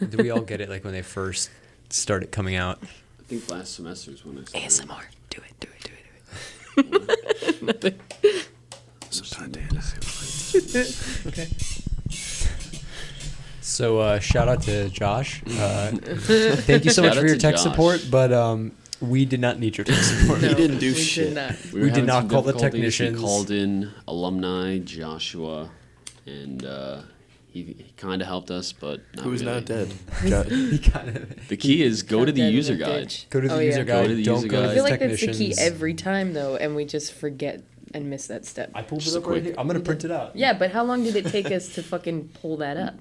Did we all get it like when they first started coming out? I think last semester is when I started. ASMR. Do it. Nothing. Okay. So shout out to Josh. Thank you so much Shout for out your to tech Josh. support, but we did not need your tech support. He didn't do we shit. Did not. We We were did having not some call the difficulties. technicians. We called in alumni Joshua, and he kind of helped us, but not Who's really. not dead? He kind of The key is go to the Dead in user a guide. ditch. go to the Oh, user yeah. guide. Go to the Don't user go to guide. I the feel like that's the key technicians. every time, though, and we just forget and miss that step. I pulled Just it a up right quick- here. I'm gonna print it out. Yeah, but how long did it take us to fucking pull that up?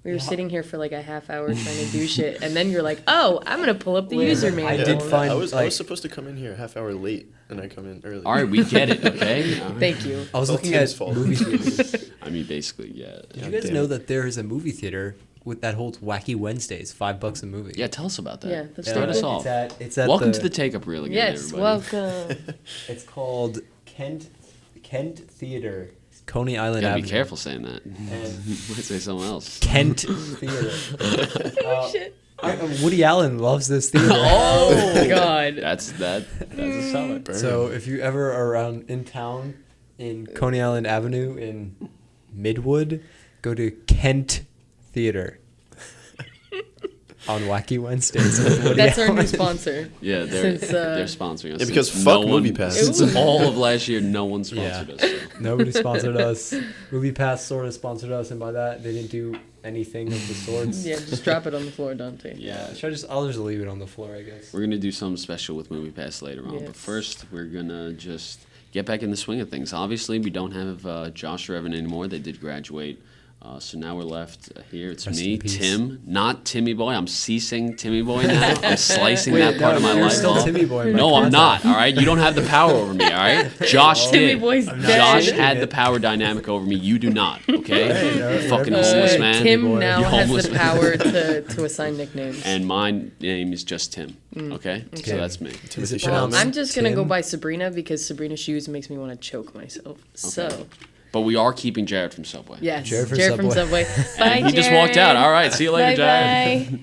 We were sitting here for like a half hour trying to do shit, and then you're like, "Oh, I'm gonna pull up the Wait, user I manual." did find- I was like- supposed to come in here a half hour late, and I come in early. All right, we get it, okay? Thank you. I was Well, looking Tim's at fault. movie theaters. I mean, basically, yeah. Did you guys damn know it. that there is a movie theater that holds Wacky Wednesdays, $5 a movie? Yeah, tell us about that. Yeah, that's Start us cool. off. It's at Welcome to the Take Up Reel again, Yes, everybody. welcome. It's called Kent Theater, Coney Island You gotta Avenue. be careful saying that. And Might say someone else. Kent Theater. Shit. Woody Allen loves this theater. Oh God. That's a seller. Burn. So if you ever are around in town in Coney Island Avenue in Midwood, go to Kent Theater on Wacky Wednesdays. with Woody That's our new Allen. sponsor. Yeah, they're Since, sponsoring us. Yeah, because Since fuck one- MoviePass. Since all of last year, no one sponsored Yeah. us. So. Nobody sponsored us. MoviePass sort of sponsored us, and by that they didn't do anything of the sorts. Yeah, just drop it on the floor, Dante. Yeah. I'll just leave it on the floor, I guess. We're gonna do something special with MoviePass later on, but Yes. first we're gonna just get back in the swing of things. Obviously, we don't have Josh or Evan anymore. They did graduate, so now we're left here. It's Rest me, in peace. Tim, not Timmy Boy. I'm ceasing Timmy Boy now. I'm slicing Wait, that part no, of my you're life still off. Timmy Boy in my No, I'm contract. not. All right, you don't have the power over me. All right, Josh Timmy did. Boy's I'm not dead. Josh saying had it. the power dynamic over me. You do not. Okay, Hey, no, you fucking whatever. homeless man. Tim Boy. now You has homeless the man. power to assign nicknames. And my name is just Tim. Okay, so Tim. that's me. Is it Well, pronounced I'm just gonna go Tim? by Sabrina because Sabrina shoes makes me want to choke myself. So But we are keeping Jared from Subway. yes, Jared from from Subway. Bye, And he just walked out. All right, see you later, Jared. Bye.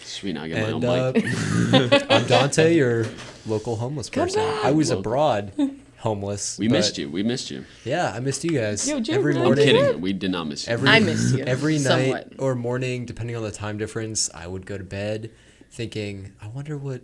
Sweet, now I get my And own mic. I'm Dante, your local homeless person. I was Local. abroad, homeless. We but missed you. We missed you. Yeah, I missed you guys. Yo, Jared, every I'm I'm morning. kidding. We did not miss you. Every, I missed you. Every night Somewhat. or morning, depending on the time difference, I would go to bed thinking, I wonder what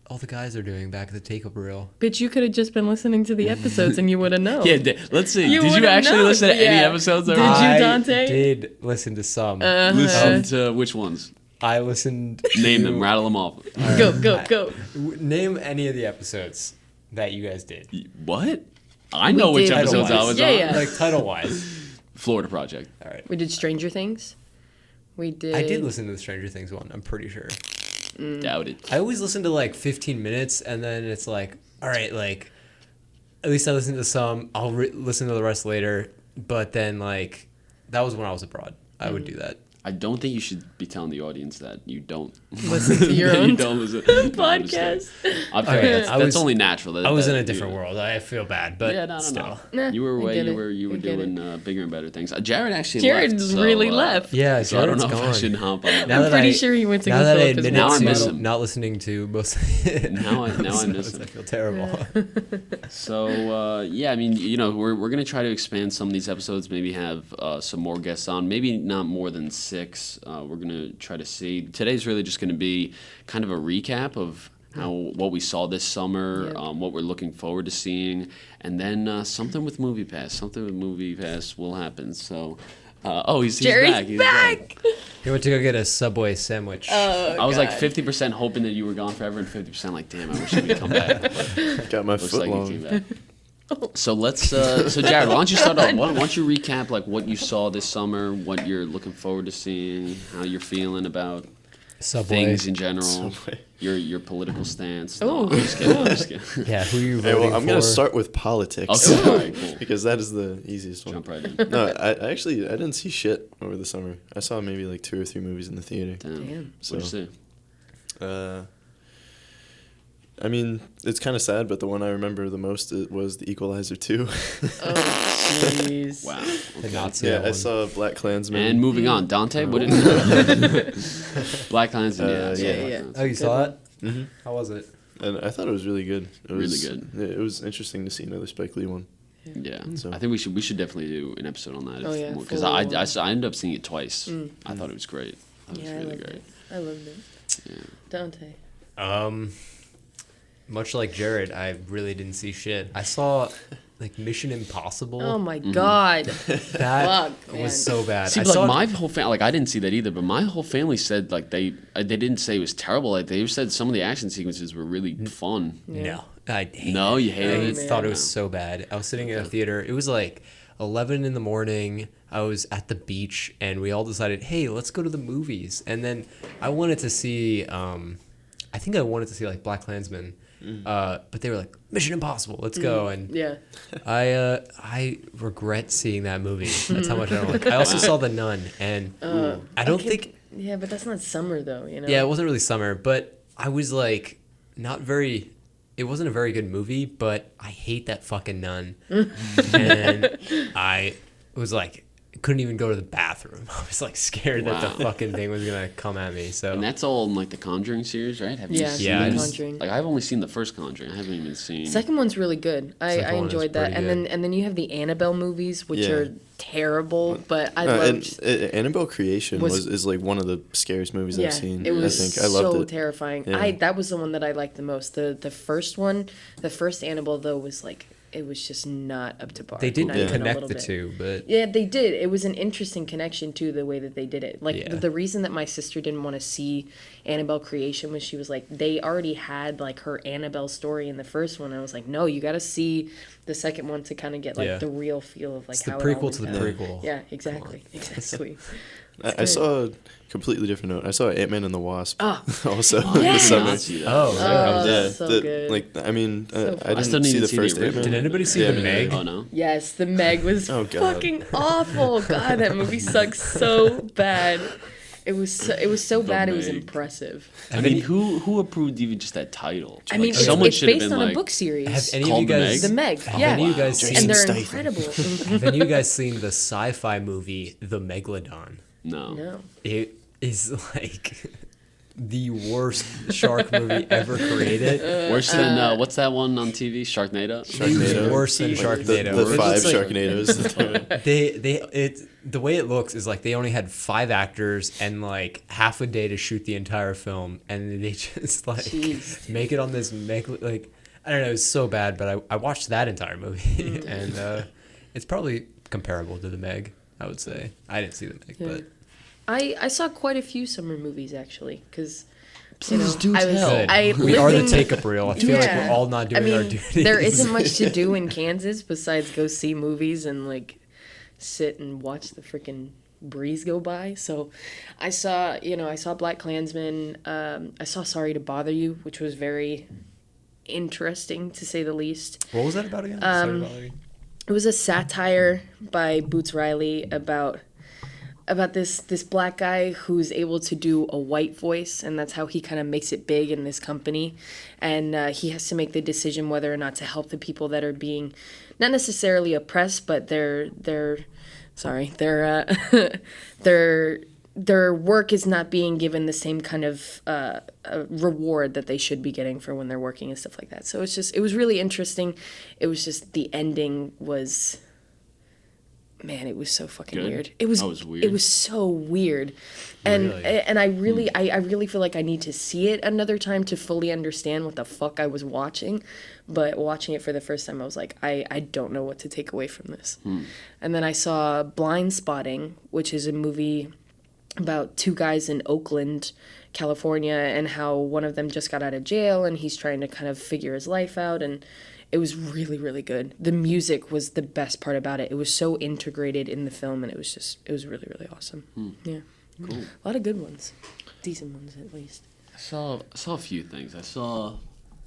all the guys are doing back at the take-up reel. Bitch, you could have just been listening to the episodes and you would have known. Yeah, let's see. You Did you would've actually known, listen to any yeah. episodes? Did Ever? you, Dante? I did listen to some. Listen to which ones? I listened Name to- them. Rattle them off. Go, go, go. Name any of the episodes that you guys did. What? I know which did. episodes I Title-wise. was Yeah, on. yeah. Like title-wise. Florida Project. All right. We did Stranger Things. We did. I did listen to the Stranger Things one, I'm pretty sure. Doubt it. I always listen to like 15 minutes and then it's like, all right, like at least I listened to some. I'll listen to the rest later. But then like that was when I was abroad. I would do that. I don't think you should be telling the audience that you don't Listen to your that own you don't listen. No, I'm just podcast. kidding. I'm Okay, kidding. I That's was- only natural. I was in a different world. I feel bad, but Yeah, no, still. Nah, You were I away. get You it. were I get it. doing bigger and better things. Jared actually Jared left. So, really left. Yeah, So I don't Jared's know if I gone. should hop on. Now I'm that pretty I- sure he went to Now go that I fill up his admitted Now I miss to him. not listening to most Now I miss episodes, him. I feel terrible. So yeah, I mean, we're gonna try to expand some of these episodes. Maybe have some more guests on. Maybe not more than 6. We're gonna try to see. Today's really just gonna be kind of a recap of what we saw this summer, Yeah. what we're looking forward to seeing, and then something with MoviePass. Something with MoviePass will happen. So, he's Jerry's back. He's back. He went to go get a Subway sandwich. Oh, I was like God. 50% hoping that you were gone forever, and 50% like, damn, I wish you'd come back. Got my Looks foot like you long. came back. So let's. So Jared, why don't you start off? Why don't you recap like what you saw this summer, what you're looking forward to seeing, how you're feeling about Subway. things in general, Subway. your political stance. Ooh. No, I'm just kidding. I'm just kidding. Yeah, who are you Hey, voting well, I'm gonna for? start with politics Okay, all right, cool. because that is the easiest one. Jump right in. No, I actually I didn't see shit over the summer. I saw maybe like 2 or 3 movies in the theater. Damn. What'd you see? I mean, it's kind of sad, but the one I remember the most was The Equalizer 2. Oh, Jeez. Wow. Did Okay. not see Yeah, that I one. saw Black Klansman. And moving on, Dante. What did Black Klansman? Yeah, I saw yeah, Black yeah. Klansman. Oh, you saw it? hmm How was it? And I thought it was really good. It Really was, good. It was interesting to see another Spike Lee one. Yeah, So- I think we should definitely do an episode on that. Oh, yeah, Because full- I ended up seeing it twice. I thought it was great. I thought it was Yeah, I really loved great. it. I loved it. Yeah. Dante. Much like Jared, I really didn't see shit. I saw like Mission Impossible. Oh my god. That Fuck, was man. so bad. See, I but saw like my whole family, like I didn't see that either. But my whole family said like they didn't say it was terrible. Like they said some of the action sequences were really fun. No, I hate No, it. you hated I it? just thought it man. was so bad. I was sitting in a theater. It was like 11 in the morning. I was at the beach, and we all decided, hey, let's go to the movies. And then I wanted to see, I think I wanted to see like Black Klansman, but they were like Mission Impossible, let's go. And Yeah. I regret seeing that movie. That's how much I don't like. I also saw The Nun, and I don't think. Yeah, but that's not summer though, you know? Yeah, it wasn't really summer, but I was like, not very. It wasn't a very good movie, but I hate that fucking nun, and I was like, couldn't even go to the bathroom. I was like scared that Wow. the fucking thing was gonna come at me. So And that's all in like the Conjuring series, right? Have you Yeah, seen Yeah, those? Conjuring. Like I've only seen the first Conjuring. I haven't even seen. Second one's really good. I Second one is enjoyed that. pretty And then you have the Annabelle movies, which Yeah. are terrible, but I And loved. Annabelle Creation was- is like one of the scariest movies Yeah, I've seen. it was I think I loved so it. terrifying. Yeah. That was the one that I liked the most. The first one, the first Annabelle though was like it was just not up to par. they didn't not even a connect little the bit. two, but Yeah, they did. It was an interesting connection too, the way that they did it. Like Yeah. the reason that my sister didn't want to see Annabelle Creation was she was like they already had like her Annabelle story in the first one. I was like, no, you got to see the second one to kind of get like Yeah. the real feel of like it's the how it all prequel went to the down. prequel. Yeah, exactly, exactly. I good. saw a completely different note. I saw Ant-Man and the Wasp Oh. also Yeah. this I did summer. not see that. Oh, Oh, Yeah, that's so good. like I mean, So I fun. didn't I still didn't see even the see first the original. Ant-Man. Did anybody see Yeah. the Meg? Oh no. Yes, the Meg was Oh, God. fucking awful. God, that movie sucks so bad. It was so bad. It was Meg. impressive. I mean, who approved even just that title? I mean, Like, it's, someone it's should have based been on like, a book series. Have any of Called you The guys? The Meg, Have yeah. any of you guys Jason seen? And they're Statham. incredible. Have any of you guys seen the sci-fi movie The Megalodon? No. No. It is like the worst shark movie ever created. Worse than what's that one on TV? Sharknado. Sharknado. Worse than Like, Sharknado. The It five looks like- Sharknados. the way it looks is like they only had 5 actors and like half a day to shoot the entire film, and they just like Jeez. make it on this like I don't know, it's so bad, but I watched that entire movie and it's probably comparable to the Meg, I would say. I didn't see the Meg, Yeah. but I saw quite a few summer movies actually, because Please do I was tell. good. I We are the living- take-up reel. I feel like Yeah. we're all not doing our duties. there isn't much to do in Kansas besides go see movies and like sit and watch the freaking breeze go by. So I saw Black Klansman. I saw Sorry to Bother You, which was very interesting to say the least. What was that about again? Sorry, Valerie. It was a satire by Boots Riley about this black guy who's able to do a white voice, and that's how he kind of makes it big in this company. And he has to make the decision whether or not to help the people that are being not necessarily oppressed, but their work is not being given the same kind of reward that they should be getting for when they're working and stuff like that. So it was really interesting. It was just the ending was, man, it was so fucking Good? weird. It was That was weird. It was so weird. And Really? and I really feel like I need to see it another time to fully understand what the fuck I was watching. But watching it for the first time, I was like, I don't know what to take away from this. And then I saw Blind Spotting, which is a movie about 2 guys in Oakland, California, and how one of them just got out of jail and he's trying to kind of figure his life out. And it was really, really good. The music was the best part about it. It was so integrated in the film, and it was really, really awesome. Yeah. Cool. A lot of good ones. Decent ones, at least. I saw a few things. I saw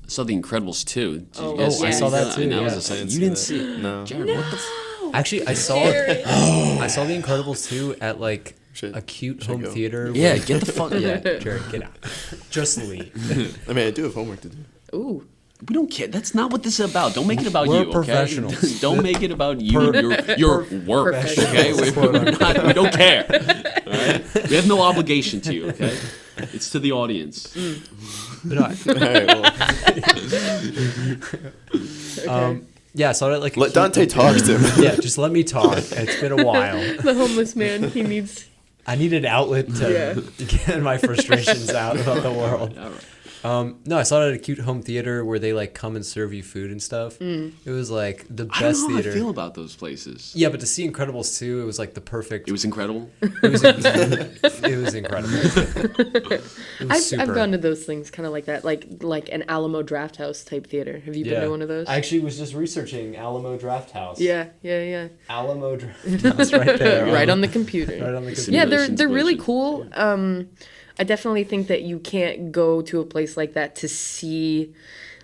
The Incredibles 2. Did Oh, you guys I see saw that too, And that yeah. was I just like, didn't you see didn't that. see it. No. Jared, what the Actually, I saw Jared. I saw The Incredibles 2 at like Should- a cute should I home go? theater. Yeah, with- get the fuck yeah, Jared, get out. Just leave. I mean, I do have homework to do. Ooh. We don't care. That's not what this is about. Don't make it about We're you, professionals. okay? Don't make it about you and your work, okay? We don't care. All right? We have no obligation to you, okay? It's to the audience. But no, All right, well, yeah, so I like let Dante talk to him. Yeah, just let me talk. It's been a while. The homeless man, he needs... I need an outlet to get my frustrations out about the world. All right. No, I saw it at a cute home theater where they like come and serve you food and stuff. It was like the I best don't know theater. how I feel about those places. Yeah, but to see Incredibles 2, it was like the perfect. It was incredible. It was incredible. It was super. I've gone to those things kind of like that, like an Alamo Draft House type theater. Have you been to one of those? I actually was just researching Alamo Draft House. Yeah. Alamo Draft House right there. Right on the computer. Right on the computer. Yeah, Simulations they're really version. cool. I definitely think that you can't go to a place like that to see,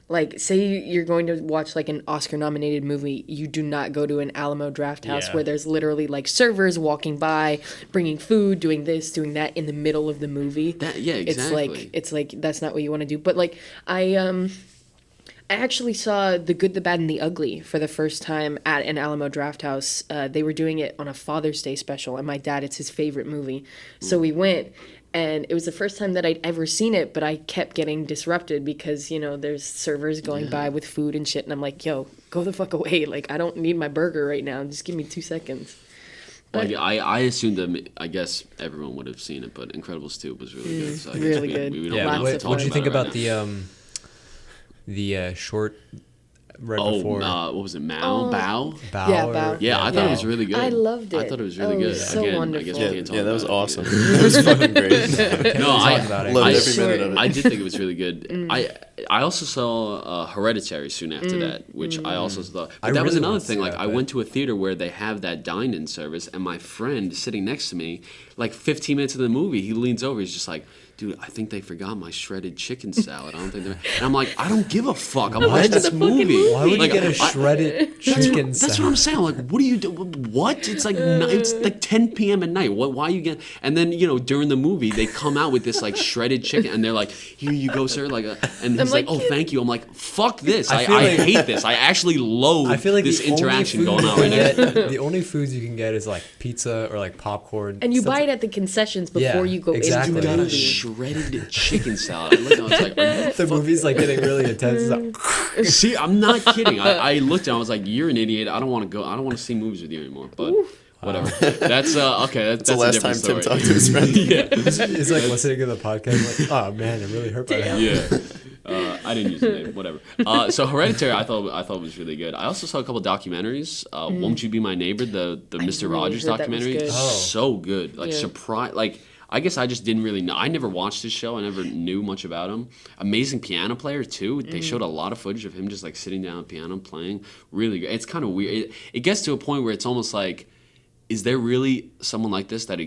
like, say you're going to watch like an Oscar-nominated movie. You do not go to an Alamo Draft House Yeah. where there's literally like servers walking by, bringing food, doing this, doing that in the middle of the movie. Yeah, exactly. It's like that's not what you want to do. But like I actually saw The Good, the Bad, and the Ugly for the first time at an Alamo Draft House. They were doing it on a Father's Day special, and my dad, it's his favorite movie. So we went, and it was the first time that I'd ever seen it, but I kept getting disrupted because, you know, there's servers going by with food and shit, and I'm like, yo, go the fuck away. Like, I don't need my burger right now. Just give me 2 seconds. Like, I assumed that, I guess everyone would have seen it, but Incredibles 2 was really good. So I guess really we good. don't really Yeah. have to Lots of talk What did you think it right about now. the short right before? what was it? Bao? Bao Yeah, or- Bao. Yeah, I thought it was really good. I loved I it. thought it was really Oh, it good. was so Again, I wonderful. guess we Yeah, can't talk yeah, that was about it. awesome. It was fucking great. No, talk about it. Loved I, every minute of it. I did think it was really good. I also saw Hereditary soon after that, which I also thought. But I that was really another wanted to thing. see Like, that, I but- went to a theater where they have that dine-in service, and my friend sitting next to me, like 15 minutes into the movie, he leans over. He's just like, dude, I think they forgot my shredded chicken salad. I don't think they're... And I'm like, I don't give a fuck. I'm watching this movie. Why would Like, you get a shredded chicken That's what I'm salad? saying. I'm like, what do you do? What? It's like 10 p.m. at night. Why you get? And then, you know, during the movie, they come out with this like shredded chicken, and they're like, "Here you go, sir." Like, and he's like, like, "Oh, thank you." I'm like, "Fuck this! I I feel like- hate this. I actually loathe I feel like this the only interaction food going you on can right now." get- the only foods you can get is like pizza or like popcorn. And you stuff buy like- it at the concessions before Yeah, you go exactly. into the Got a movie. shredded chicken salad. I looked and I was like, "Are you The movie's like getting really intense. It's like, See, I'm not kidding. I looked and I was like, "You're an idiot. I don't want to go. I don't want to see movies with you anymore." But whatever. That's okay. That's the a last different time Tim story. talked to his friend. Yeah. it's like listening to the podcast. Like, oh man, I'm really hurt by that. Yeah. I didn't use the name. Whatever. So Hereditary, I thought was really good. I also saw a couple documentaries. Won't You Be My Neighbor? The Mr. really Rogers heard that was documentary. good. Oh. So good. Like Yeah. surprise. Like I guess I just didn't really know. I never watched his show. I never knew much about him. Amazing piano player too. They showed a lot of footage of him just like sitting down at piano playing. Really good. It's kind of weird. It gets to a point where it's almost like, is there really someone like this that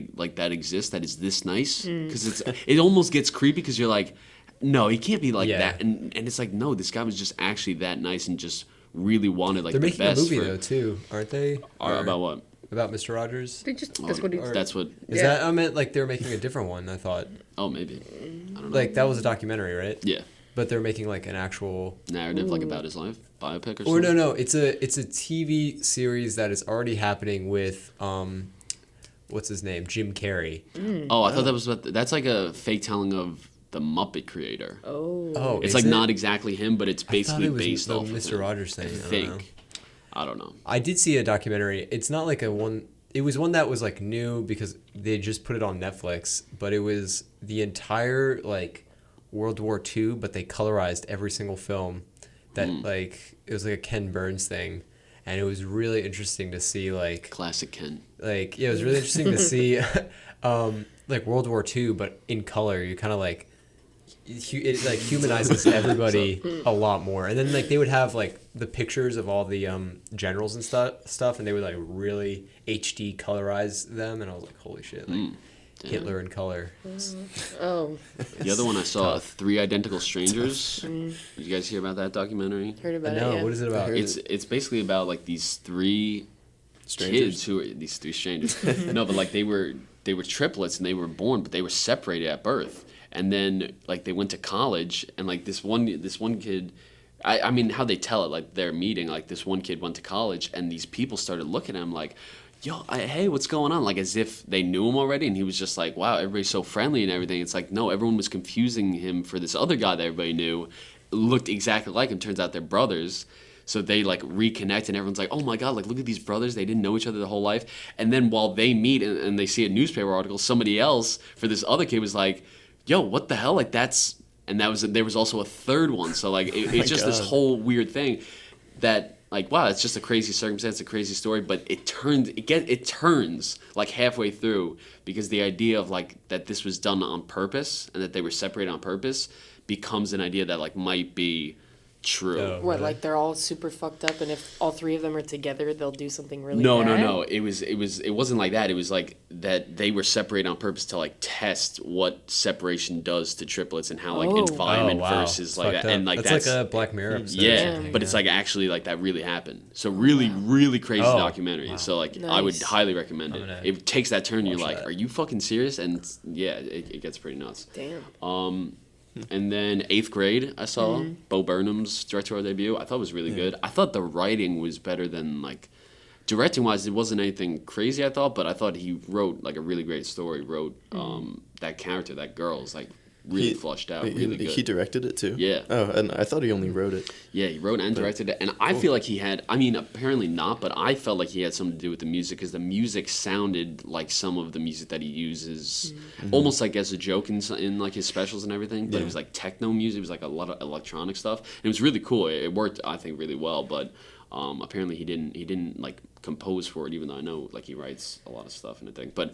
exists that is this nice? Because it almost gets creepy because you're like, no, he can't be like Yeah. that. And it's like, no, this guy was just actually that nice and just really wanted like They're the making a best movie for though too, aren't they? Or about what? About Mr. Rogers? That's what he That's what. Is that I meant like they were making a different one? I thought Oh, maybe. I don't know. like that was a documentary, right? Yeah, But they're making like an actual. narrative like about his life, biopic or Or something. no, it's a TV series that is already happening with what's his name, Jim Carrey. Oh, I thought that was that's like a fake telling of the Muppet creator. Oh, It's is like it? not exactly him, but it's I thought basically it was based the off of Mr. him. Rogers thing. I I don't think. know. I don't know. I did see a documentary. It's not like a one. It was one that was like new because they just put it on Netflix. But it was the entire like World War II, but they colorized every single film. That like it was like a Ken Burns thing, and it was really interesting to see like Classic Ken. like yeah, it was really interesting to see like World War II, but in color. You kind of like it like humanizes everybody a lot more. And then like they would have like the pictures of all the generals and stuff, and they would like really HD colorize them, and I was like, holy shit, like Hitler in color. Oh, The other one I saw, Three Identical Strangers. Did you guys hear about that documentary? heard about No, it. Yeah. what is it about? It's basically about like these three kids who are these three strangers. No, but like they were triplets and they were born, but they were separated at birth. And then like they went to college, and like this one kid, I mean, how they tell it, like their meeting, like this one kid went to college and these people started looking at him like, yo, hey, what's going on? Like as if they knew him already. And he was just like, wow, everybody's so friendly and everything. It's like, no, everyone was confusing him for this other guy that everybody knew. Looked exactly like him. Turns out they're brothers. So they like reconnect and everyone's like, oh my God, like look at these brothers. They didn't know each other their whole life. And then while they meet and they see a newspaper article, somebody else for this other kid was like, yo, what the hell? Like that's, and there was also a third one. So like it's just this whole weird thing that like, wow, it's just a crazy circumstance, a crazy story, but it turns like halfway through because the idea of like that this was done on purpose and that they were separated on purpose becomes an idea that like might be true. Oh, What, really? like they're all super fucked up, and if all three of them are together, they'll do something really No. bad? It wasn't like that. It was like that they were separated on purpose to like test what separation does to triplets and how like Oh. environment Oh, wow. versus It's like fucked that. And up. like that's like a Black Mirror episode. or yeah, something, but it's like actually like that really happened. So really crazy Oh, documentary. wow. So like I would Nice. highly recommend I'm it. gonna It takes that turn. You're watch like, that. are you fucking serious? And yeah, it gets pretty nuts. Damn. And then 8th Grade, I saw Bo Burnham's directorial debut. I thought it was really good. I thought the writing was better than like directing wise. It wasn't anything crazy, I thought, but I thought he wrote like a really great story. Wrote that character, that girl, is like really flushed out, really good. He directed it too? Yeah. Oh, and I thought he only wrote it. Yeah, he wrote and directed it, and I feel like he had. I mean, apparently not, but I felt like he had something to do with the music because the music sounded like some of the music that he uses, almost like as a joke in like his specials and everything. But it was like techno music. It was like a lot of electronic stuff. And it was really cool. It worked, I think, really well. But apparently he didn't like compose for it, even though I know like he writes a lot of stuff and everything. But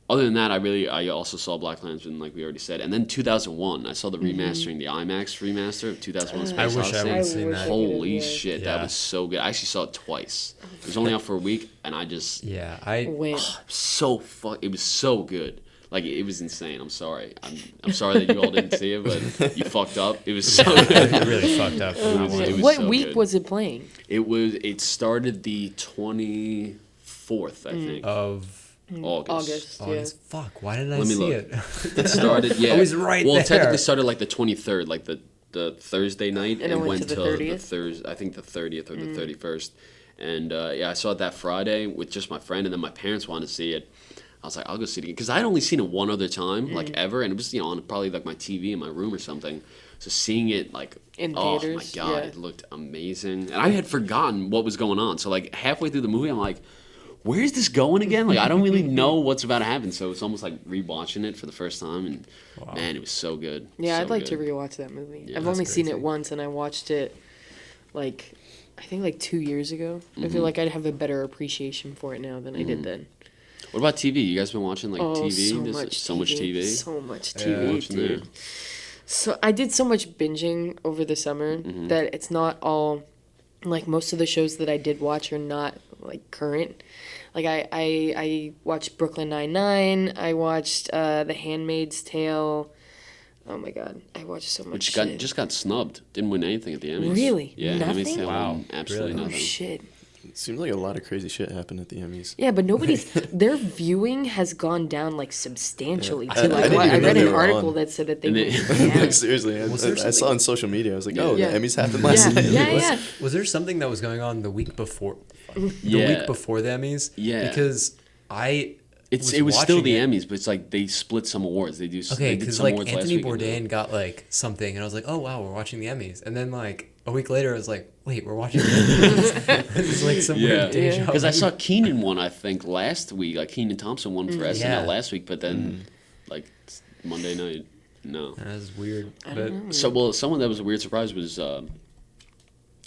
other than that, I also saw Black Klansman, like we already said, and then 2001, I saw the remastering, the IMAX remaster of 2001: Space I wish I Odyssey. would have seen that. Holy shit, that Yeah. was so good. I actually saw it twice. It was only out for a week, and I just Yeah, I Win. it was so good. Like it was insane. I'm sorry. I'm sorry that you all didn't see it, but you fucked up. It was so good. I really fucked up. on that one. It was What so week good. was it playing? It started the 24th, I think. Of August. August. Fuck, why didn't I Let me see look. it? It started, yeah. I was right well, there. it technically started like the 23rd, like the Thursday night, And it went to the 30th? Thursday, I think the 30th or the 31st. And yeah, I saw it that Friday with just my friend, and then my parents wanted to see it. I was like, I'll go see it again because I'd only seen it one other time, like ever, and it was on probably like my TV in my room or something. So seeing it like In oh theaters, my god, yeah. it looked amazing, and I had forgotten what was going on. So like halfway through the movie, I'm like, where's this going again? Like I don't really know what's about to happen. So it's almost like rewatching it for the first time, and man, it was so good. Yeah, So I'd like to good. rewatch that movie. Yeah, I've only that's seen crazy. it once, and I watched it like I think like 2 years ago. I Mm-hmm. feel like I'd have a better appreciation for it now than I did then. What about TV? You guys been watching like Oh, TV? so There's much so much TV. So much Yeah. TV, Watching dude. there. So I did so much binging over the summer Mm-hmm. that it's not all like most of the shows that I did watch are not like current. Like I watched Brooklyn Nine-Nine. I watched The Handmaid's Tale. Oh my god, I watched so much Which shit. just got snubbed. Didn't win anything at the Emmys. Really? Yeah, Handmaid's Nothing? Tale Wow. won absolutely Really? Oh nothing. shit. It seems like a lot of crazy shit happened at the Emmys. Yeah, but nobody's their viewing has gone down like substantially Yeah. too. I Like didn't even I know read they an were article on. that said that they And went they- down. Like seriously, Was there I saw something- on social media. I was like, oh, Yeah. the Emmys happened last night. Yeah, yeah. Was there something that was going on the week before? The Yeah. week before the Emmys? Yeah. Because It was still watching the it. Emmys, but it's like they split some awards. They do. Okay, they did because some like awards last Anthony week and then- Bourdain got like something, and I was like, oh wow, we're watching the Emmys. And then like a week later, I was like, wait, we're watching the Emmys. It's like some Yeah, weird deja because I vu. saw Keenan won. I think last week, like Keenan Thompson won for SNL Yeah. last week, but then like Monday night, no. That was weird. I But don't know. So well, someone that was a weird surprise was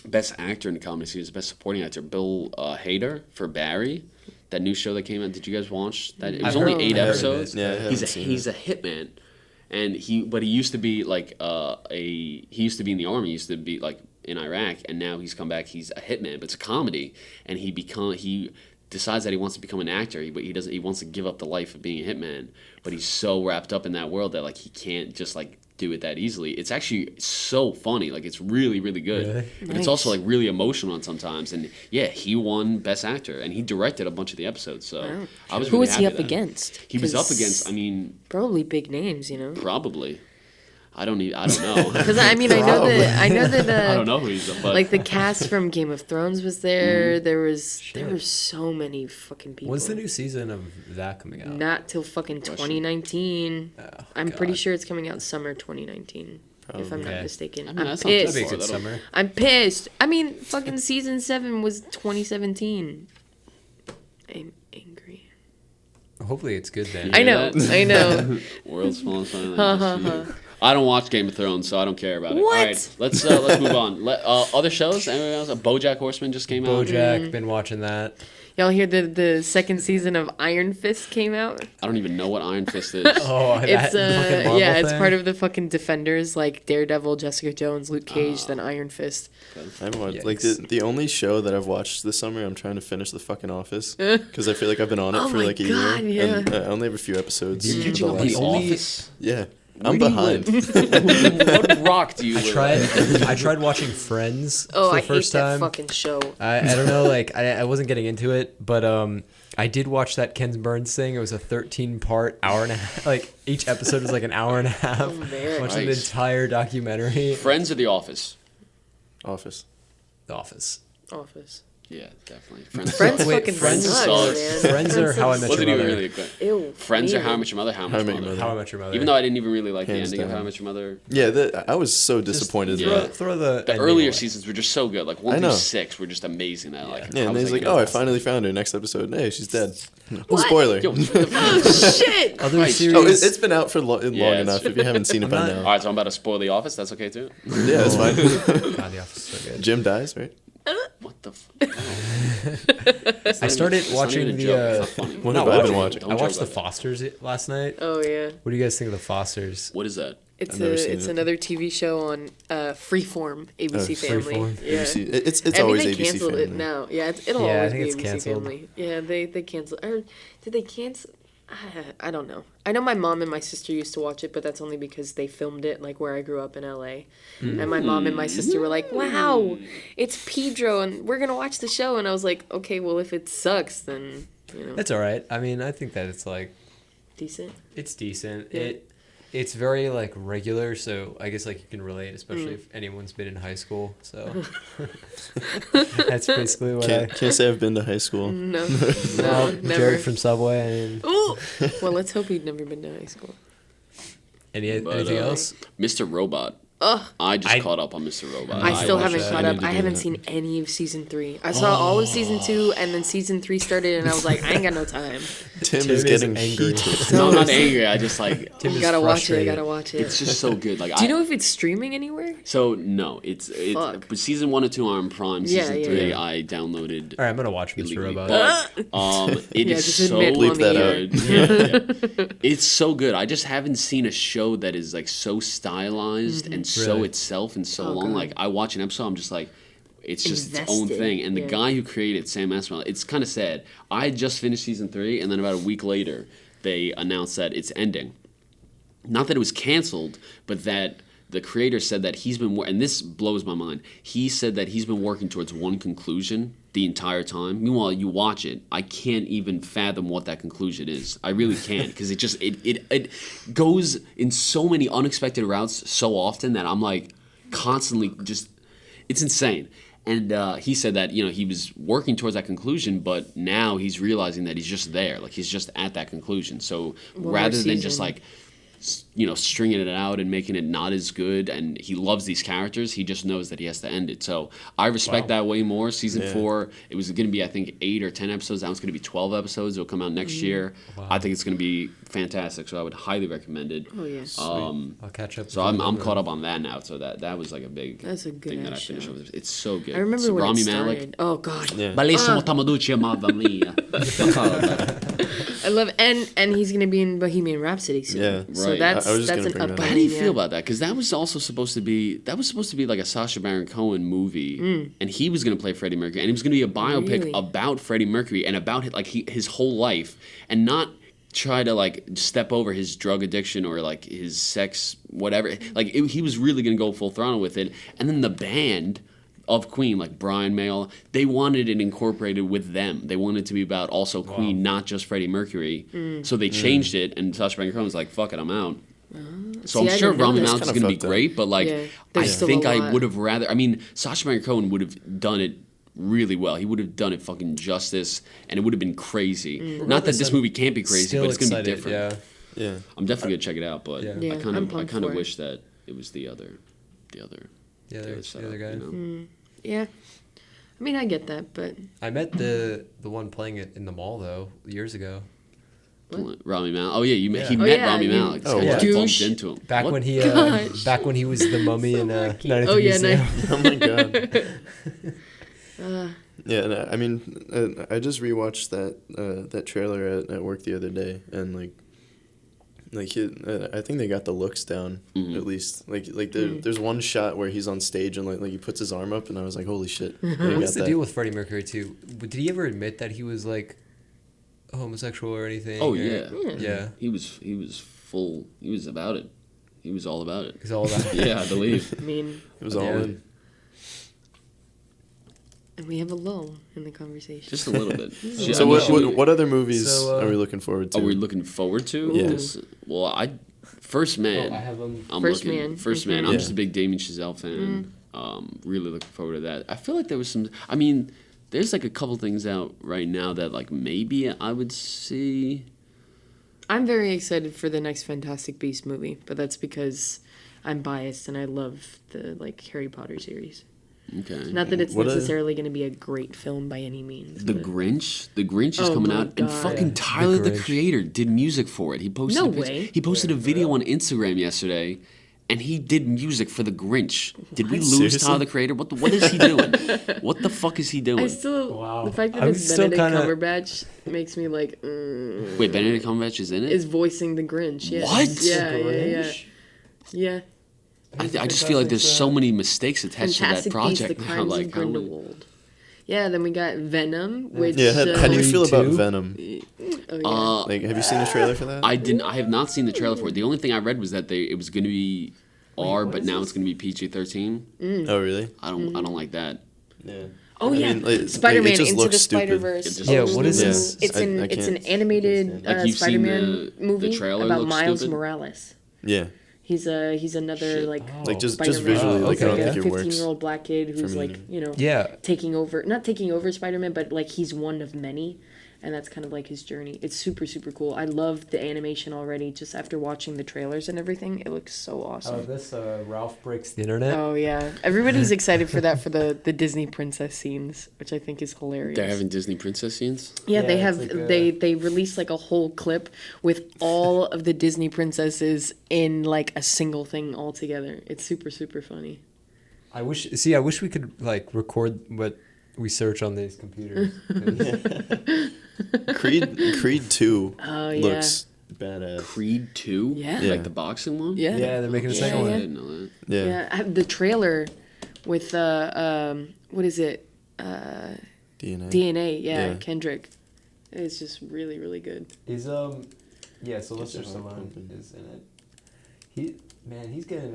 best actor in the comedy series, best supporting actor, Bill Hader for Barry. That new show that came out. Did you guys watch that? It was I've only heard- 8 I heard of episodes. it. Yeah, I haven't seen he's a hitman, and he used to be like he used to be in the army. He used to be like in Iraq, and now he's come back. He's a hitman, but it's a comedy, and he decides that he wants to become an actor, but he wants to give up the life of being a hitman, but he's so wrapped up in that world that like he can't just like do it that easily. It's actually so funny, like it's really really good, Really? but it's also like really emotional sometimes. And yeah, he won best actor, and he directed a bunch of the episodes. So Wow. I was Who really was he happy up then. against? He was up 'Cause against, I mean, probably big names, you know. probably. I don't know. Because I mean, I know that I don't know who he's but like the cast from Game of Thrones was there. There were so many fucking people. When's the new season of that coming out? Not till fucking 2019. Oh, I'm pretty God. sure it's coming out summer 2019. If I'm not Okay. mistaken. I mean, I'm that's not too pissed. That'd be a far. good summer. I'm pissed. I mean, fucking season 7 was 2017. I'm angry. Hopefully it's good then. I know. I know. World's smallest island. I don't watch Game of Thrones, so I don't care about it. What? All right, let's move on. Other shows? Anyone else? BoJack Horseman just came out. BoJack, been watching that. Y'all hear the second season of Iron Fist came out? I don't even know what Iron Fist is. Oh, It's that fucking Marvel it's thing? part of the fucking Defenders, like Daredevil, Jessica Jones, Luke Cage, then Iron Fist. I haven't watched, Yikes. the only show that I've watched this summer. I'm trying to finish The fucking Office because I feel like I've been on it Oh for my like a God, year, yeah. and I only have a few episodes. You're of catching the up last- the only- Office? Yeah, Where I'm do you behind. What rock do you live on? I tried watching Friends Oh, for I the first hate that time. fucking show. I don't know, like I wasn't getting into it, but I did watch that Ken Burns thing. It was a 13-part hour and a half. Like each episode was like an hour and a half. Oh, man. Watching the Nice. entire documentary. Friends or The Office? Office. The Office. Office. Yeah, definitely. Friends. Friends Wait, fucking Friends sucks, sucks. man. Friends or How I Met Your Wasn't even Mother? really good. Ew. Friends or neither. How I Met Your Mother? How I Met Your Mother? How I Met Your Mother. Even though I didn't even really like the Hands ending of down. How I Met Your Mother. Yeah, I was so disappointed. Yeah. in throw, that. throw the The ending earlier away. seasons were just so good. Like 1 I through know. 6 were just amazing. That like. Yeah, and I he's was like, "Oh, I yeah. finally found her." Next episode, hey, she's dead. What? Spoiler. Yo, Oh, shit. Other Christ. series. Oh, it's been out for long Yeah, it's enough. If you haven't seen it by not- now, All right, so I'm about to spoil The Office. That's okay too. yeah, that's fine. God, The Office is so good. Jim dies, right? What the? I started watching the. What not have I been watching. watching? I Don't watched joke The about that. Fosters last night. Oh, yeah. What do you guys think of The Fosters? What is that? It's I've never seen it's it. another TV show on Freeform, ABC Family. Freeform. Yeah. ABC. It's I mean, always they ABC canceled it Family. now. Yeah, it'll Yeah, I always think be it's ABC canceled. Family. Yeah, they canceled. Or did they cancel? I don't know. I know my mom and my sister used to watch it, but that's only because they filmed it like where I grew up in LA. And my mom and my sister were like, "Wow, it's Pedro, and we're gonna watch the show." And I was like, "Okay, well, if it sucks, then It's all right. I mean, I think that it's like decent." it's decent. Yeah. It's very like regular, so I guess like you can relate, especially if anyone's been in high school. So that's basically what Can't say I've been to high school. No, Well, no, never. Jared from Subway. And Ooh. Well, let's hope he'd never been to high school. anything else? Mr. Robot. Ugh. I just I- caught up on Mr. Robot. I still watched haven't that. caught I up. need to I do haven't that. seen any of season 3. I saw all of season 2, and then season 3 started, and I was like, I ain't got no time. Tim Tim is is getting angry. heated. No, I'm not angry. I just like. Tim is Gotta watch it. frustrated. Gotta watch it. It's just so good. Like, Do you know if it's streaming anywhere? So no, it's Fuck. but season 1 and 2 are on Prime. Yeah, Season yeah, 3 yeah. I downloaded. All right, I'm gonna watch Mr. illegally, Robot. but it Yeah, is just so admit Bleep that good. Yeah. It's so good. I just haven't seen a show that is like so stylized and so Really? itself in so Oh, long. God. Like I watch an episode, I'm just like, it's just its own Invested, thing. And the yeah. guy who created Sam Esmail, it's kind of sad. I had just finished season 3, and then about a week later, they announced that it's ending. Not that it was canceled, but that the creator said that he's been, and this blows my mind. He said that he's been working towards one conclusion the entire time. Meanwhile, you watch it, I can't even fathom what that conclusion is. I really can't, because it goes in so many unexpected routes so often that I'm like constantly just, it's insane. And he said that he was working towards that conclusion, but now he's realizing that he's just there, like he's just at that conclusion. So more rather than just season. like stringing it out and making it not as good, and he loves these characters, he just knows that he has to end it. So I respect that way more. Season 4, it was going to be I think 8 or 10 episodes. That one's going to be 12 episodes. It'll come out next year. I think it's going to be fantastic. So I would highly recommend it. Oh, yes. I'll catch up. So I'm caught up on that now. So that was like a big That's a good thing that I ass finished show. over. It's so good. I remember so when Rami it Malek. started. Oh, God. Yeah. Bellissimo Tamaducci, mamma mia. I love and he's going to be in Bohemian Rhapsody soon. Yeah. So Right. that's I was just that's gonna an bring that up. upcoming. How do you yeah. feel about that? Because that was also supposed to be like a Sacha Baron Cohen movie, and he was going to play Freddie Mercury, and it was going to be a biopic Really? about Freddie Mercury and about his whole life, and not try to like step over his drug addiction or like his sex whatever. Like he was really going to go full throttle with it, and then the band of Queen, like Brian May, they wanted it incorporated with them. They wanted it to be about also Queen, not just Freddie Mercury. So they changed it, and Sacha Baron Cohen was like, "Fuck it, I'm out." So See, I'm I sure didn't know Rami that. Malek's It's going to be kinda fucked up. great, but like Yeah, I there's still think a I lot. would have rather. I mean, Sacha Baron Cohen would have done it really well. He would have done it fucking justice, and it would have been crazy. Not that Regardless, this I'm movie can't be crazy, Still but it's going to be excited, different. Yeah. Yeah. I'm definitely gonna check it out, but Yeah. Yeah, I kind I'm of pumped for it. wish that it was the other The other setup, guy. you know? Yeah. I mean, I get that, but I met the one playing it in the mall though years ago. Rami Malek. Oh yeah, he Oh, met yeah, Rami you- Malek. Oh, I what? just bumped Douche. into him. Back What? when he Gosh. back when he was the mummy in Night at the Oh, yeah, Museum. Oh my god. Yeah, and I mean, I just rewatched that trailer at work the other day, and like I think they got the looks down at least. There's one shot where he's on stage and like he puts his arm up, and I was like, holy shit. They What's got the that. deal with Freddie Mercury too? Did he ever admit that he was like homosexual or anything? Oh or- yeah. Yeah. He was full. He was about it. He was all about it. He's all about. Yeah, I believe. I mean, It was all Yeah. in. and we have a lull in the conversation. Just a little bit. So what other movies So, are we looking forward to? Are we looking forward to? Yeah. Well, First Man. Oh, I have them. I'm First looking. Man. First Mhm. Man. I'm Yeah. just a big Damien Chazelle fan. Really looking forward to that. I feel like there was some. I mean, there's like a couple things out right now that like maybe I would see. I'm very excited for the next Fantastic Beasts movie, but that's because I'm biased and I love the Harry Potter series. Okay. Not that it's What a- necessarily going to be a great film by any means. The but- Grinch. The Grinch is Oh coming my out, and God. fucking Yeah, Tyler The the Grinch. Creator did music for it. He posted. No a picture- way. He posted a video on Instagram yesterday, and he did music for the Grinch. Did we lose Seriously? Tyler the Creator? What is he doing? What the fuck is he doing? I still Wow. the fact that I'm it's still Benedict kinda- Cumberbatch makes me like Wait, Benedict Cumberbatch is in it? is voicing the Grinch. Yeah. What? Yeah. Yeah. I just feel like there's so many mistakes attached Fantastic to that Beasts: The project now. Crimes Like of how many- Grindelwald. Yeah. Then we got Venom, which Yeah, how do you Creed feel about 2? Venom? oh, yeah. Like, have you seen the trailer for that? I didn't. I have not seen the trailer for it. The only thing I read was that it was going to be R, but now it's going to be PG-13. Oh, really? I don't like that. Yeah. Oh I yeah, mean, like, Spider-Man it just Into looks the stupid. Spider-Verse. Yeah, what is this? It's I an can't animated Like, you've seen Spider-Man the movie trailer about looks Miles stupid? Morales. Yeah. He's another Shit. like Like, just Spider-Man. visually, like, I don't okay. think it works. 15-year-old black kid who's me like either. Yeah. not taking over Spider-Man, but like he's one of many. And that's kind of like his journey. It's super, super cool. I love the animation already. Just after watching the trailers and everything, it looks so awesome. This Ralph breaks the internet. Oh yeah, everybody's excited for that for the Disney princess scenes, which I think is hilarious. They're having Disney princess scenes. Yeah, they Yeah, have it's like they released like a whole clip with all of the Disney princesses in like a single thing all together. It's super, super funny. I wish we could like record what we search on these computers. 'Cause- Creed 2 Oh, yeah. looks badass. Creed 2? Yeah. Yeah. Like the boxing one? Yeah. yeah, they're making a Yeah, second I one. didn't know that. Yeah. Yeah, I have the trailer with what is it? DNA. Yeah, Yeah. Kendrick. It's just really, really good. He's yeah, Sylvester Get your heart Stallone pumping. is in it. He's getting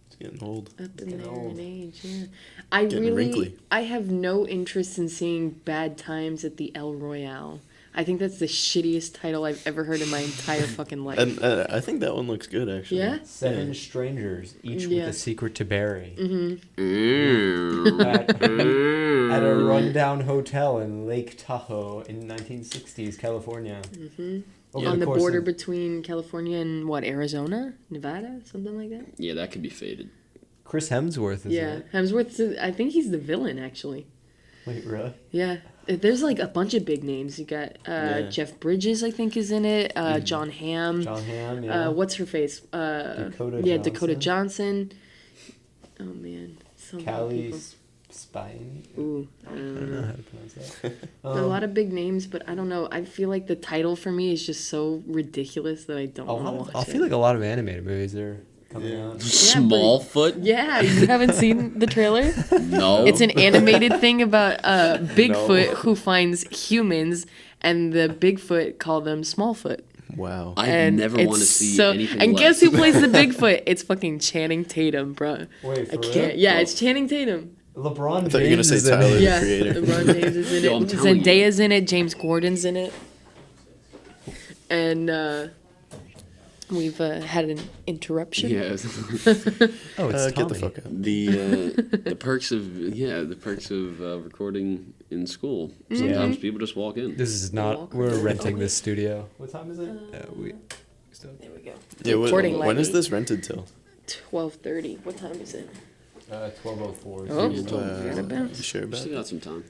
It's getting old. Up in getting there old. in age, yeah. I Getting really, wrinkly. I have no interest in seeing Bad Times at the El Royale. I think that's the shittiest title I've ever heard in my entire fucking life. And I think that one looks good, actually. Yeah? seven strangers, each Yeah. with a secret to bury. Mm. At a rundown hotel in Lake Tahoe in 1960s California. Over On the course border of- between California and what, Arizona? Nevada? Something like that? Yeah, that could be faded. Chris Hemsworth is Yeah. in it. Hemsworth, I think he's the villain, actually. Wait, really? Yeah. There's like a bunch of big names. You got Yeah. Jeff Bridges, I think, is in it. John Hamm. John Hamm, yeah. What's her face? Dakota Johnson. Oh man, so many Callie people. Spine. Ooh, I I don't don't know know. how to pronounce that. A lot of big names, but I don't know. I feel like the title for me is just so ridiculous that I don't want to watch I it. feel like a lot of animated movies are coming out. Smallfoot? Yeah, you haven't seen the trailer? No. It's an animated thing about Bigfoot who finds humans, and the Bigfoot call them Smallfoot. Wow. I And never it's want to see so, anything and less. guess who plays the Bigfoot? It's fucking Channing Tatum, bro. Wait, I for can't. real? Yeah, it's Channing Tatum. LeBron I thought you were gonna James say is in Tyler. it. Yeah, creator. LeBron James is in Yo, I'm it. telling you. Zendaya's in it. James Gordon's in it. And We've had an interruption. Yeah. Oh, Get it's the Tommy. fuck out. The perks of recording in school. Sometimes people just walk in. This is not. We're renting this studio. What time is it? There we go. Yeah, Recording when is lightly. this rented till? 12:30. What time is it? 12:04. Oh, You We sure about still it? got some time.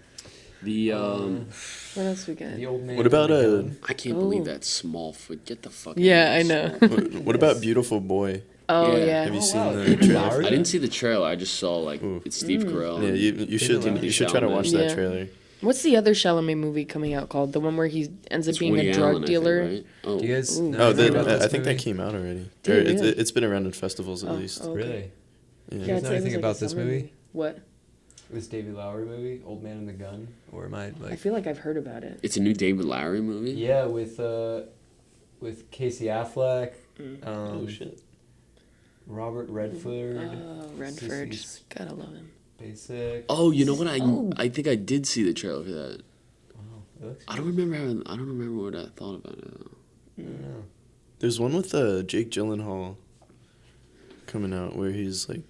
The What else we got? The old man. What about I can't believe that small foot. Get the fuck. Yeah, out I of know. here, Small. What about Beautiful Boy? Oh Yeah. yeah. Have you seen wow. the trailer? I didn't see the trailer. I just saw like it's Steve Carell. Yeah, you should Timothy try to watch that Yeah. trailer. What's the other Chalamet movie coming out called? The one where he ends up It's being Woody a drug Allen, I think, dealer. right? Oh, Do you guys? Ooh. know Oh, anything about this I think that movie? came out already. Did Or it really? it's been around in festivals at least. Oh, okay. Really? Yeah. You Yeah, guys I'd know say it was anything like a about this summer movie? What? This David Lowery movie, Old Man and the Gun, or am I I like? feel like I've heard about it. it's a new David Lowery movie. Yeah, with Casey Affleck, Oh shit. Robert Redford, Oh, Redford. Sissy's Gotta love him. Basic. Oh, you know what? Oh. I think I did see the trailer for that. Wow, it looks I don't remember what I thought about it. I don't know. There's one with Jake Gyllenhaal coming out where he's like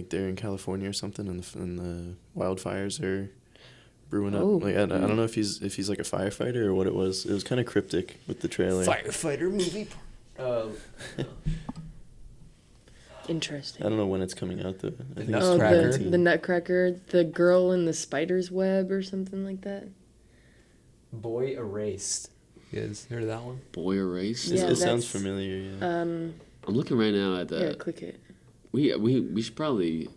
there in California or something, and the wildfires are brewing up. Oh. Like I don't know if he's like a firefighter or what it was. It was kind of cryptic with the trailer. Firefighter movie. Interesting. I don't know when it's coming out though. I think Oh, Nutcracker. the Nutcracker, the girl in the spider's web or something like that. Boy Erased. You guys heard of that one? Boy Erased. Yeah, it sounds that's- familiar. Yeah. I'm looking right now at Yeah, that. click it. We should probably.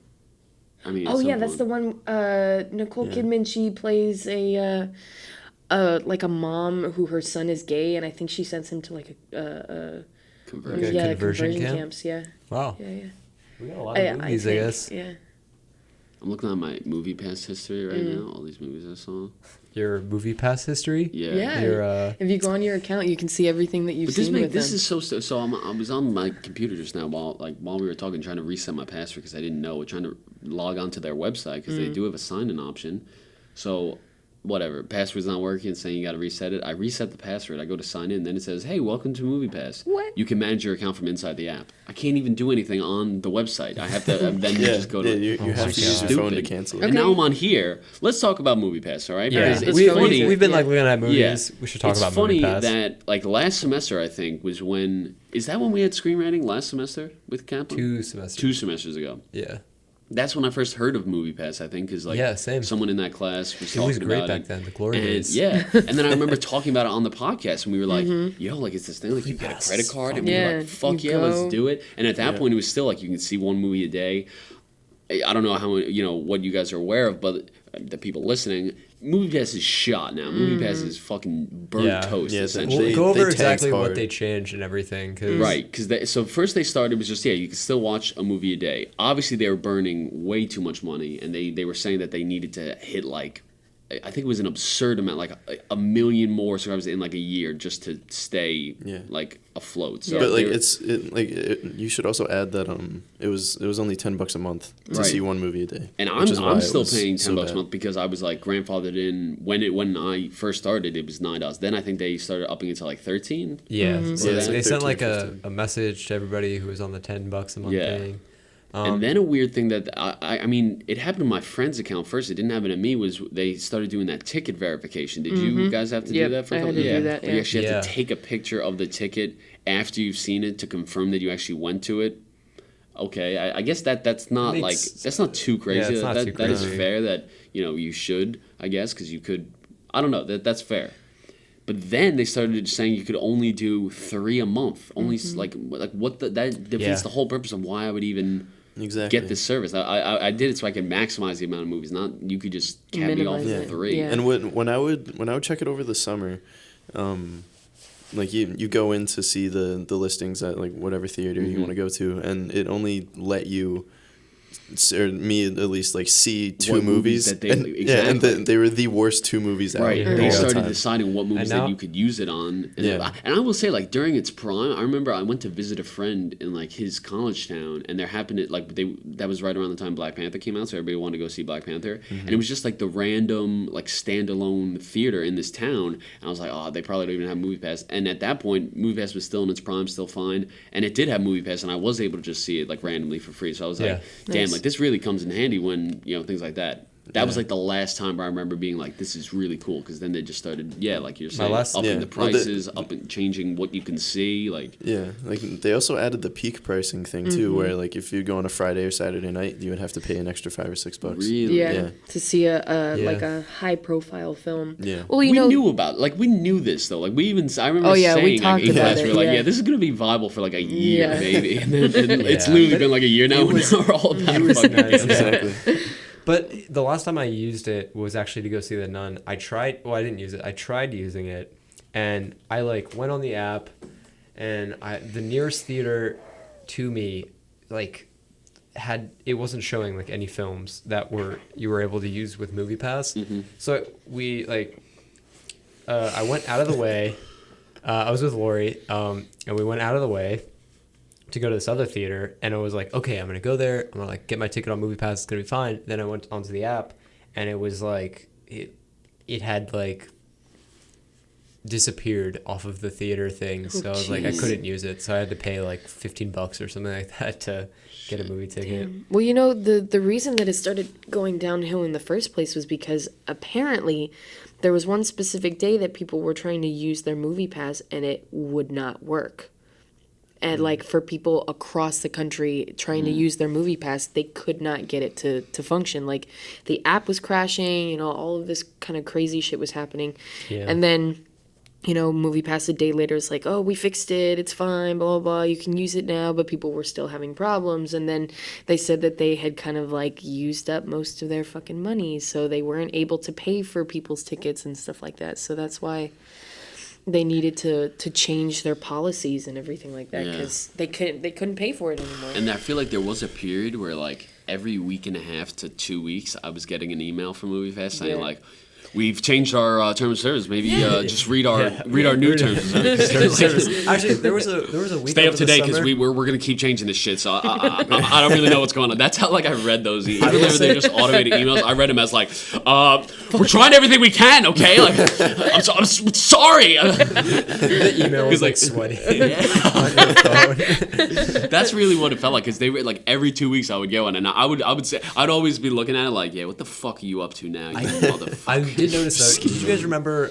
I mean. at Oh some yeah, that's the point- one. Nicole Yeah. Kidman. She plays like a mom who her son is gay, and I think she sends him to like a Conversion. Like a yeah conversion conversion camp? camps. Yeah, Wow. yeah. We got a lot of movies, I think, guess. Yeah. I'm looking at my MoviePass history right now. All these movies I saw. Your MoviePass history? Yeah. Yeah. Your If you go on your account, you can see everything that you've But this seen with this them. is so I was on my computer just now while we were talking, trying to reset my password because I didn't know, trying to log on to their website because they do have a sign-in option. So whatever, password's not working, saying you got to reset it. I reset the password. I go to sign in, then it says, "Hey, welcome to MoviePass. What? You can manage your account from inside the app." I can't even do anything on the website. I have to then Yeah, just go to. you Oh have my to use God. your phone to Stupid. cancel And it. now I'm on here. Let's talk about MoviePass, all right? yeah, Because it's funny. we've been Yeah. like looking at movies. Yeah. We should talk It's about funny MoviePass. that like last semester I think was when is that when we had screenwriting last semester with Kaplan? 2 semesters. 2 semesters ago. Yeah. That's when I first heard of MoviePass. I think because like Yeah, same. someone in that class was It talking was great about back it. then, the glory And days. yeah, and then I remember talking about it on the podcast, and we were like, "Yo, like it's this thing like you get a credit card," and we were Yeah, like, "Fuck you yeah, go. let's do it." And at that point, it was still like you can see one movie a day. I don't know how what you guys are aware of, but the people listening, MoviePass is shot now. MoviePass is fucking burnt Yeah. toast Yeah, essentially. We'll go over they tanked exactly what hard. they changed and everything. Cause Right, because so first they started was just you could still watch a movie a day. Obviously they were burning way too much money, and they were saying that they needed to hit like I think it was an absurd amount, like a million more subscribers in like a year just to stay like afloat. So But like they were- you should also add that it was only $10 a month to Right. see one movie a day. and which is why I'm it still was paying so $10 a bad. month because I was like grandfathered in when I first started. It was $9. Then I think they started upping it to like 13. Yeah. Yeah, So it's they like sent 13, like 15. a message to everybody who was on the $10 a month Yeah. thing. And then a weird thing that I mean, it happened to my friend's account first. It didn't happen to me. Was they started doing that ticket verification? Did you guys have to Yep, do that for? I a had couple? to do that, Where you yeah. actually have Yeah. to take a picture of the ticket after you've seen it to confirm that you actually went to it. Okay, I guess that's not Makes- like that's not too crazy. it's not that too that is crazy. fair. That you should, I guess, because you could. I don't know. That's fair. But then they started saying you could only do 3 a month. Only like what that defeats Yeah. the whole purpose of why I would even Exactly. get this service. I did it so I could maximize the amount of movies. Not you could just cap me off Minimize at it. 3. Yeah. And when I would check it over the summer, like you go in to see the listings at like whatever theater you want to go to, and it only let you or me at least, like see two What movies that they and, exactly. and they were the worst two movies out. Right, Yeah. they all the started time. deciding what movies now- that you could use it on. Yeah. And I will say, like, during its prime, I remember I went to visit a friend in, like, his college town, and there happened to, like, that was right around the time Black Panther came out, so everybody wanted to go see Black Panther. Mm-hmm. And it was just, like, the random, like, standalone theater in this town, and I was like, oh, they probably don't even have MoviePass. And at that point, MoviePass was still in its prime, still fine, and it did have MoviePass, and I was able to just see it, like, randomly for free. So I was like, Yeah. damn, Nice. like, this really comes in handy when, you know, things like that. That was Yeah. like the last time where I remember being like, "This is really cool," because then they just started, like you're saying, last- upping Yeah. the Well, prices, changing what you can see. Like, Yeah, like they also added the peak pricing thing too, where like if you go on a Friday or Saturday night, you would have to pay an extra $5 or $6. really, Yeah, Yeah. to see a Yeah. like a high profile film. Yeah. Well, you we know, knew about, like, we knew this though. Like, I remember Oh, yeah, we saying, talked like, about we it, were like, yeah. yeah, this is gonna be viable for like a year, Yeah. maybe, and then it's Yeah. literally But been like a year now. And now we're all about it was fucking nice. Exactly. But the last time I used it was actually to go see The Nun. I didn't use it. I tried using it, and I like went on the app, and the nearest theater to me, like, it wasn't showing like any films that you were able to use with MoviePass. Mm-hmm. So I went out of the way. I was with Lori, and we went out of the way to go to this other theater, and I was like, okay, I'm gonna go there. I'm gonna like get my ticket on MoviePass. It's gonna be fine. Then I went onto the app, and it was like it had like disappeared off of the theater thing. So I was like, I jeez. couldn't use it. So I had to pay like $15 or something like that to get a movie ticket. well, you know, the reason that it started going downhill in the first place was because apparently there was one specific day that people were trying to use their MoviePass and it would not work. And like for people across the country trying to use their MoviePass, they could not get it to function. Like the app was crashing, you know, all of this kind of crazy shit was happening. Yeah. And then, you know, MoviePass a day later is like, oh, we fixed it, it's fine, blah, blah, blah, you can use it now, but people were still having problems. And then they said that they had kind of like used up most of their fucking money, so they weren't able to pay for people's tickets and stuff like that. So that's why they needed to change their policies and everything like that, Yeah. because they couldn't pay for it anymore. And I feel like there was a period where, like, every week and a half to 2 weeks, I was getting an email from MoviePass saying, Yeah. like, we've changed our terms of service. Maybe just read our new terms of service. Terms of service. Actually, there was a week. Stay up over to the date because summer- we're gonna keep changing this shit. So I don't really know what's going on. That's how like I read those. Even will though they're say- just automated emails, I read them as like, we're trying everything we can. Okay, like I'm sorry. The email was like like- sweaty on your phone. That's really what it felt like because they were like every 2 weeks I would go in and I would say I'd always be looking at it like, yeah, what the fuck are you up to now, you motherfucker? I did notice that. Did you guys remember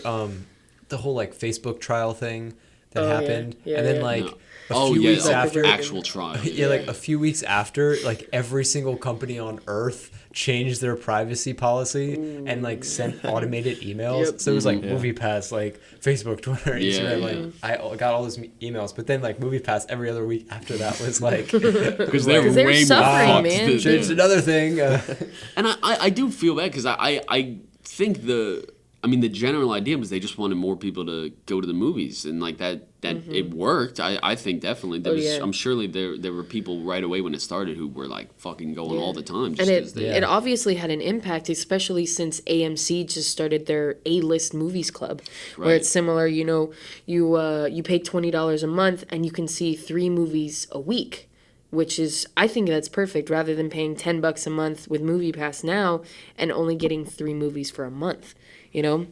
the whole like Facebook trial thing that Oh, yeah. happened? Yeah, and then yeah. like No. a few weeks oh, after, actual trial. yeah, like a few weeks after, like every single company on earth changed their privacy policy and like sent automated emails. Yep. So it was like Yeah. MoviePass, like Facebook, Twitter, Yeah, Instagram. yeah. Like I got all those emails, but then like MoviePass every other week after that was like Because they're Because they were way more suffering, fucked man. than- changed another thing. And I do feel bad because I think the general idea was they just wanted more people to go to the movies and like that it worked. I think definitely there Oh, was. yeah. I'm surely there were people right away when it started who were like fucking going all the time. Just And 'cause they, it obviously had an impact, especially since AMC just started their A-list movies club, where Right. it's similar. You know, you pay $20 a month and you can see 3 movies a week, which is, I think that's perfect, rather than paying $10 a month with MoviePass now and only getting 3 movies for a month. You know.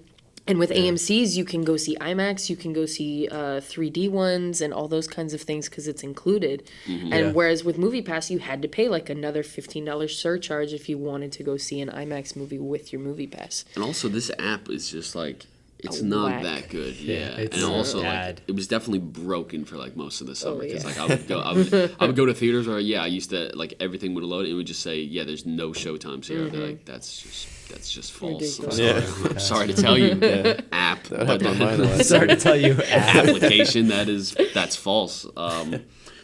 And with AMC's, you can go see IMAX, you can go see 3D ones and all those kinds of things because it's included. And Yeah. whereas with MoviePass, you had to pay like another $15 surcharge if you wanted to go see an IMAX movie with your MoviePass. and also this app is just like. It's Oh, not whack. that good, Yeah, yeah. it's And also, bad. like, it was definitely broken for like most of the summer because yeah. like I would go to theaters where I used to like everything would load and it would just say there's no show times here. I'd be like that's just false. I'm Ridiculous. sorry. I'm sorry to tell you, app, That but happened on mine last Sorry to tell you. application that's false.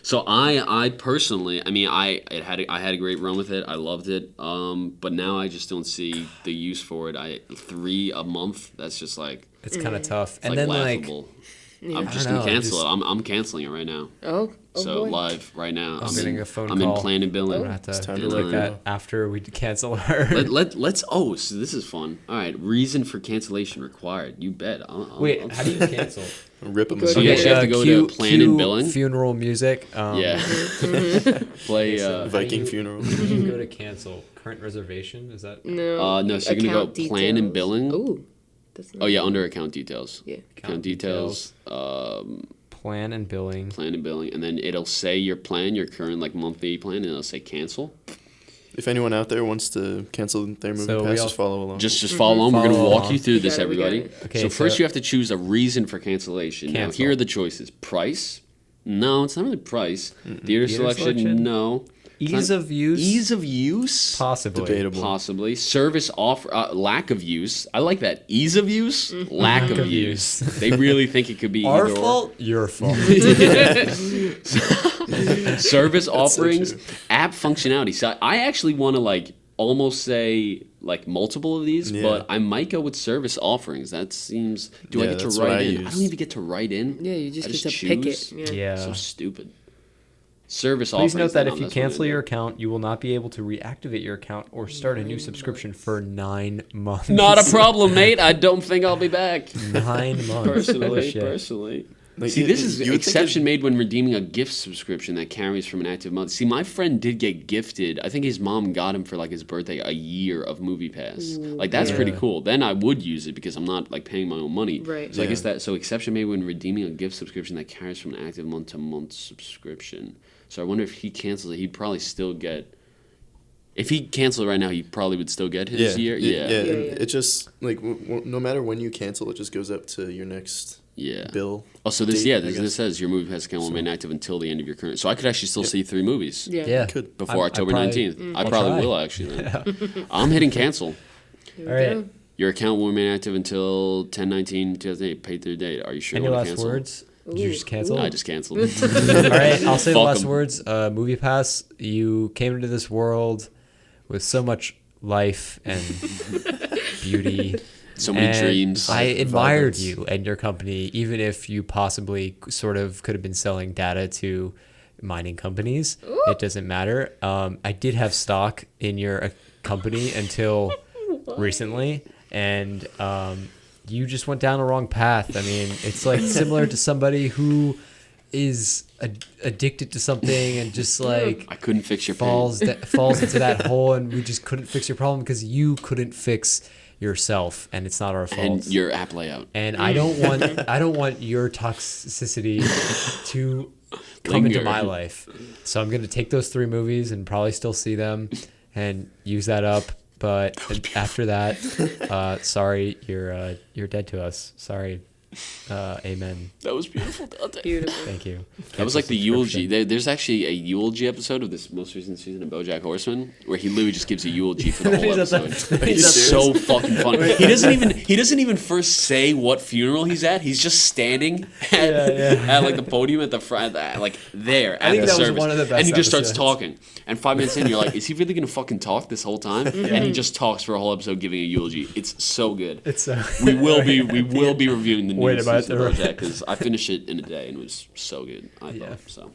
So I personally, I had a great run with it. I loved it. But now I just don't see the use for it. 3 a month. That's just like It's kind of tough. it's And like then laughable. Yeah. I'm I just don't gonna know, cancel it. I'm canceling it right now. Oh So boy. live right now. I'm getting a phone I'm call. in plan and I'm billing. gonna have to time do to like let that go. after we cancel our. Let's. Oh, so this is fun. All right, reason for cancellation required. You bet. Wait, how do you cancel? Rip them. Go So to you actually have to go to plan and cue billing. funeral music. Yeah. Play. Viking funeral. How do you go to cancel? Current reservation? Is that? No. No, so you're gonna go Account plan and details. billing. Ooh. That's Oh yeah, under account details. Yeah. Account details. Plan and billing. Plan and billing, and then it'll say your plan, your current like monthly plan, and it'll say cancel. If anyone out there wants to cancel their movie So we pass, all- just follow along. Just follow along. We're gonna Follow walk along. you through We this, got it, we got everybody. it. Okay, so first so- you have to choose a reason for cancellation. Now Cancel. here are the choices: price. No, it's not really price. Theater selection. No. Ease of use. Ease of use. Possibly. Debatable. Possibly. Service offer. Lack of use. I like that. Ease of use. Lack of of use. use. They really think it could be Our either or. fault. Your fault. Service offerings, true. app functionality. So I actually want to like almost say like multiple of these, Yeah. but I might go with service offerings. That seems. Do I Yeah, get to that's what write I in? I use. don't even get to write in. Yeah, you just I get to pick it. choose. Yeah. Yeah. So stupid. Service Please offerings. note that then, if you that's what I'm cancel gonna your do. account, you will not be able to reactivate your account or start a new subscription for 9 months. Not a problem, mate. I don't think I'll be back. 9 months. Holy Personally, shit. personally. Like, See, this is you would think exception made when redeeming a gift subscription that carries from an active month. See, my friend did get gifted. I think his mom got him for like his birthday a year of MoviePass. Like that's Yeah. pretty cool. Then I would use it because I'm not like paying my own money. Right. So I Yeah. guess that exception made when redeeming a gift subscription that carries from an active month-to-month subscription. So I wonder if he cancels it, he'd probably still get. If he canceled it right now, he probably would still get his year. Yeah. Yeah. Yeah. It just like no matter when you cancel, it just goes up to your next Yeah. bill. Oh, so this date, I this guess. says your MoviePass account will remain active until the end of your current. So I could actually still see 3 movies. Yeah. Yeah. Could. Before I October probably- 19th. I I'll probably try. will, actually. Then. I'm hitting cancel. Here we All right. go. Your account will remain active until 10/19/2008, paid through date. Are you sure Any you want last to cancel? words? Did you just cancel? I just canceled. All right, I'll say the Fuck last 'em. words. MoviePass, you came into this world with so much life and beauty. So many and dreams. I admired Violence. you and your company, even if you possibly sort of could have been selling data to mining companies. It doesn't matter. I did have stock in your company until recently, and you just went down a wrong path. I mean, it's like similar to somebody who is addicted to something and just like I couldn't fix your pain. falls into that hole, and we just couldn't fix your problem because you couldn't fix yourself, and it's not our fault. And your app layout. And I don't want your toxicity to come into Linger. my life. So I'm gonna take those 3 movies and probably still see them and use that up. But after that, sorry, you're dead to us. Sorry. Amen. That was beautiful, Dante. Beautiful. Thank you. That was like the eulogy. There's actually a eulogy episode of this most recent season of BoJack Horseman where he literally just gives a eulogy for the whole He's at episode. the- It's so fucking funny. He doesn't even first say what funeral he's at. He's just standing at like the podium at the front, like there at think the that was service, one of the best and he just starts episodes. talking. And 5 minutes in, you're like, is he really gonna fucking talk this whole time? And he just talks for a whole episode giving a eulogy. It's so good. It's We will be reviewing the new Wait, am I season of at the- BoJack because I finished it in a day and it was so good. I thought so.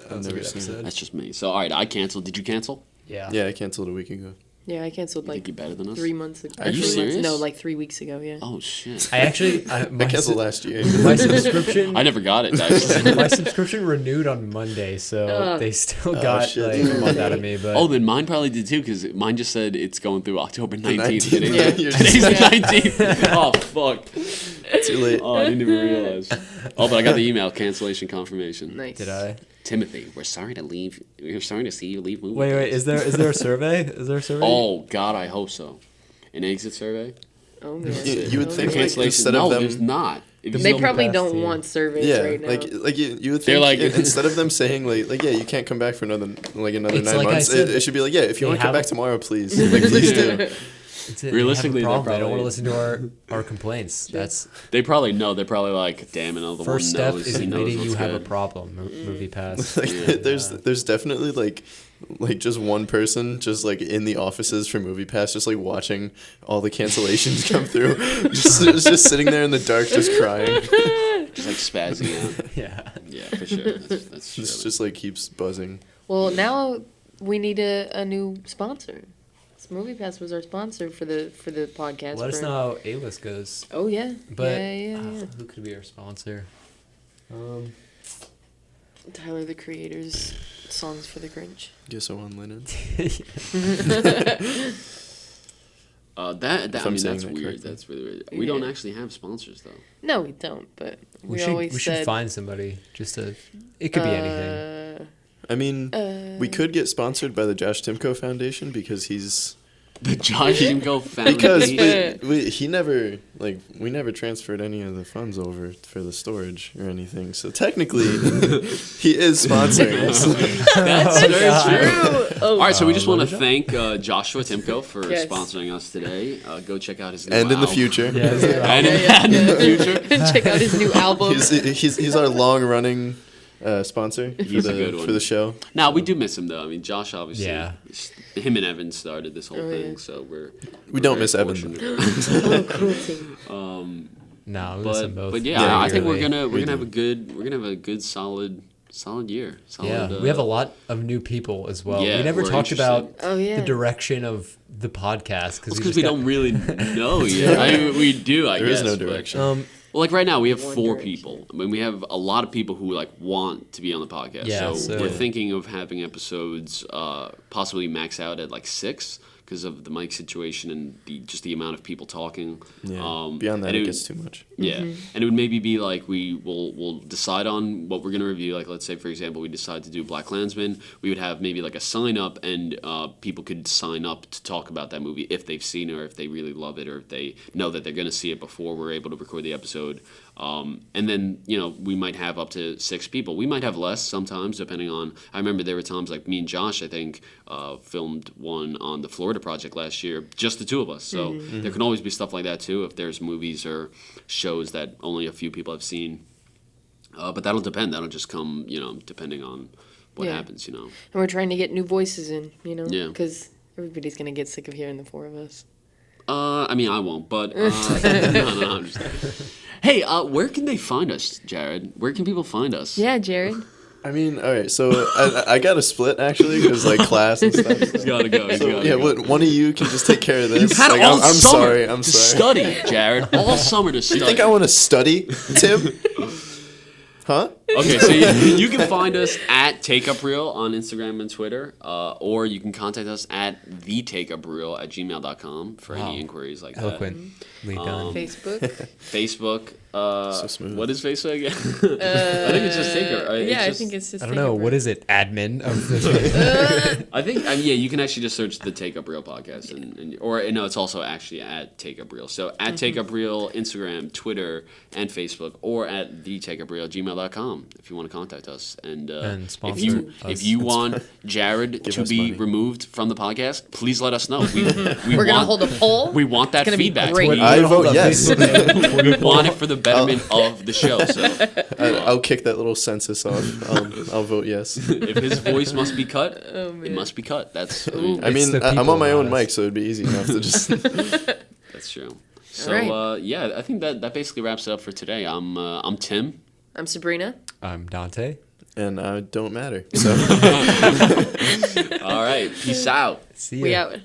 I've never seen it. episode. That's just me. So all right, I canceled. Did you cancel? Yeah. Yeah, I canceled a week ago. Yeah, I canceled I think like you're better than us. 3 months ago. Are you 3 months- serious? No, like 3 weeks ago. Yeah. Oh shit! I actually I canceled last year. my subscription I never got it. Actually. my subscription renewed on Monday, so they still got shit. like a month out of me. But Oh, then mine probably did too because mine just said it's going through October 19th. 19th. Yeah. You're Today's just the 19th. Oh fuck! too late. Oh, I didn't even realize. Oh, but I got the email cancellation confirmation. Nice. did I? Timothy, we're sorry to leave. We're sorry to see you leave. Movie Wait, Pass. is there a survey? Is there a survey? Oh God, I hope so. An exit survey. Oh man. You would Oh, think, man. like, Cancellation. instead No, of them- there's not. If you They go- probably Pass don't team. want surveys Yeah, right now. like you would think They're like- instead of them saying like yeah, you can't come back for another It's 9 like I months, said, it should be like yeah, if you they want to come have- back tomorrow, please, like please do. It's it. Realistically, they, they're have a problem. They don't want probably- to listen to our complaints. That's They probably know. They're probably like, damn, another first one step knows. is He knows admitting what's you have a good. problem. Movie Pass. Like there's definitely like just one person just like in the offices for MoviePass just like watching all the cancellations come through, just sitting there in the dark just crying. just like spazzing out. Yeah. Yeah, for sure. That's true. It's just like keeps buzzing. Well, now we need a new sponsor. MoviePass was our sponsor for the podcast. Let us know how A-List goes. Oh yeah, But yeah. who could be our sponsor? Tyler the Creator's Songs for the Grinch. Guess on Lennon. That I mean, saying that's that weird. correctly. That's really weird. We don't actually have sponsors though. No, we don't. But we We should find somebody. It could be anything. I mean, we could get sponsored by the Josh Timko Foundation because he's The Josh Timko Foundation. because we never transferred any of the funds over for the storage or anything. So technically, he is sponsoring us. That's very true. Oh. All right, so we just want to thank Joshua Timko for Yes. sponsoring us today. Go check out his new And in the album. future, And in the future. Check out his new album. he's our long running sponsor He's a good one. for the show. Now we do miss him though. I mean, Josh obviously. Yeah. Him and Evan started this whole Oh, thing, yeah. so We don't very miss Evan. fortunate. Oh, cruelty. No, we miss them both. But yeah, I think we're regularly. gonna have a good solid year. Solid, We have a lot of new people as well. Yeah, we never we're talked about Oh, yeah. the direction of the podcast because we don't really know yet. I mean, we do. I There guess is no but- direction. Well, like right now, we have One 4 direction. people. I mean, we have a lot of people who like want to be on the podcast. Yeah, so so- we're thinking of having episodes possibly max out at like 6 because of the mic situation and just the amount of people talking. Yeah. Beyond that, and it gets too much. Yeah, and it would maybe be like we'll decide on what we're gonna review. Like let's say for example we decide to do BlacKkKlansman. We would have maybe like a sign up, and people could sign up to talk about that movie if they've seen it or if they really love it or if they know that they're gonna see it before we're able to record the episode. And then we might have up to 6 people. We might have less sometimes depending on. I remember there were times like me and Josh I think filmed one on the Florida project last year, just the 2 of us. So there can always be stuff like that too if there's movies or shows that only a few people have seen. But that'll depend. That'll just come, depending on what Yeah. happens, And we're trying to get new voices in, Yeah. because everybody's gonna get sick of hearing the 4 of us. I mean, I won't, but no, I'm just. Hey, where can they find us, Jared? Where can people find us? Yeah, Jared. I mean, all right. So I got a split actually because like class and stuff. He's gotta go. One of you can just take care of this. You've had Like, all I'm summer sorry. I'm to sorry. study, Jared. All summer to study. You think I want to study, Tim? Huh? Okay, so you can find us at TakeUpReel on Instagram and Twitter, or you can contact us at thetakeUpReel@gmail.com for any inquiries like Eloquently done. Facebook. that. Facebook. So smooth. What is Facebook again? I think it's just TakeUp. I think it's just. I don't know. What is it? Admin of this. I think you can actually just search the Take Up Real podcast, or no, it's also actually at Take Up Real. So at Take Up Real, Instagram, Twitter, and Facebook, or at thetakeUpReal@gmail.com if you want to contact us. And if sponsor you us. want Jared to us be money. removed from the podcast, please let us know. We're gonna hold a poll. We want that It's gonna be feedback. great. We I vote yes. we want it for the betterment of the show. So I'll kick that little census off. I'll vote yes. if his voice must be cut, Oh, man. it must be cut. That's I It's mean, the I'm on my people, own guys. mic, so it'd be easy enough to just. that's true. So Alright. I think that basically wraps it up for today. I'm Tim. I'm Sabrina. I'm Dante. And I don't matter. So. All right, peace out. See ya. We out.